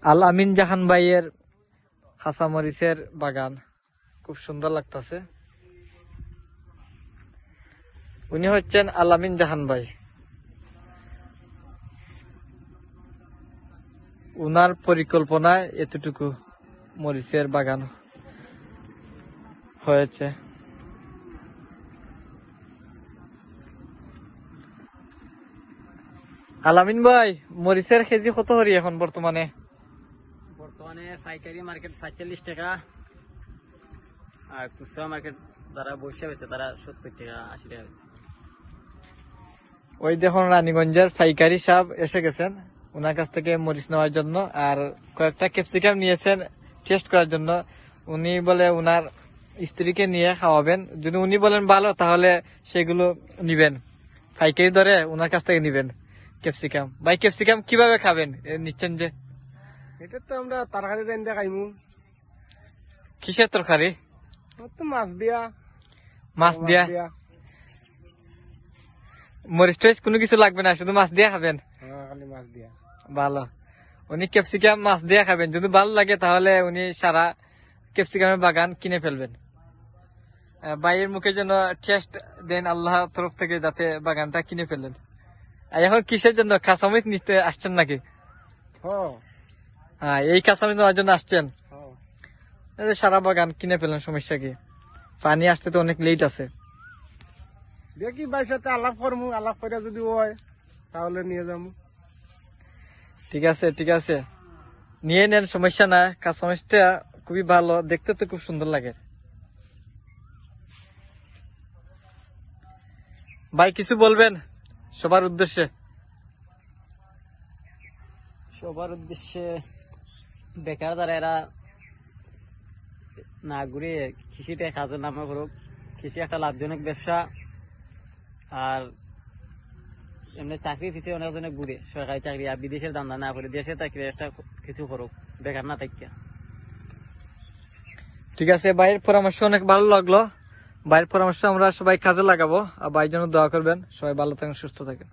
আল আমিন জাহান ভাইয়ের কাঁচামরিচের বাগান খুব সুন্দর লাগতেছে। উনি হচ্ছেন আল আমিন জাহান ভাই। উনার পরিকল্পনায় এতটুকু মরিচের বাগান হয়েছে। আলামিন ভাই, মরিচের কেজি কত হরি এখন বর্তমানে? বর্তমানে পাইকারি মার্কেট ৪৫ টাকা, আর খুচরা মার্কেট যারা বসে হয়েছে তারা ৭০ টাকা ৮০ টাকা হয়েছে। ওই দেখুন রানীগঞ্জের পাইকারি সাহেব এসে গেছেন ওনার কাছ থেকে মরিচ নেওয়ার জন্য, আর কয়েকটা ক্যাপসিকাম নিয়েছেন টেস্ট করার জন্য। উনি বলে উনার স্ত্রীকে নিয়ে খাওয়াবেন, যদি উনি বলেন ভালো তাহলে সেগুলো নিবেন, পাইকারি দরে ওনার কাছ থেকে নিবেন ক্যাপসিকাম। ভাই ক্যাপসিকাম কিভাবে খাবেন নিচ্ছেন যে? এটা তো আমরা তরকারি রান্ধা খাইমু। কিসের তরকারি? তো মাছ দিয়া। মাছ দিয়া? মরিচ টরিচ কোনো কিছু লাগবে না, শুধু মাছ দিয়ে খাবেন? হ্যাঁ, খালি মাছ দিয়া। ভালো। উনি ক্যাপসিকাম মাছ দিয়ে খাবেন, যদি ভালো লাগে তাহলে উনি সারা ক্যাপসিকামের বাগান কিনে ফেলবেন। ভাইয়ের মুখে যেন টেস্ট দেন আল্লাহ তরফ থেকে, যাতে বাগানটা কিনে ফেলেন। আর এখন কিসের জন্য, কাঁচামরিচ নিতে আসছেন নাকি? হ্যাঁ, এই কাঁচামরিচ নেওয়ার জন্য আসছেন? সারা বাগান কিনে ফেলেন, সমস্যা কি? পানি আসতে তো অনেক লেট আছে। দেখি ভাইয়ের সাথে আলাপ করবো, আলাপ করে যদি হয় তাহলে নিয়ে যাবো। ঠিক আছে ঠিক আছে, নিয়ে নেন, সমস্যা না। কাঁচামরিচটা খুবই ভালো, দেখতে তো খুব সুন্দর লাগে। ভাই কিছু বলবেন সবার উদ্দেশ্যে? সবার উদ্দেশ্যে বেকার যারা এরা না ঘুরে কৃষিতে কাজের নামে করুক। কৃষি একটা লাভজনক ব্যবসা, আর এমনি চাকরি পিছিয়ে অনেকজনে ঘুরে, সরকারি চাকরি আর বিদেশের দান্দা না করে দেশে চাকরি একটা কিছু করুক, বেকার না থাকিয়া। ঠিক আছে, ভাইয়ের পরামর্শ অনেক ভালো লাগলো। ভাইয়ের পরামর্শ আমরা সবাই কাজে লাগাবো, আর ভাইয়ের জন্য দোয়া করবেন। সবাই ভালো থাকেন, সুস্থ থাকেন।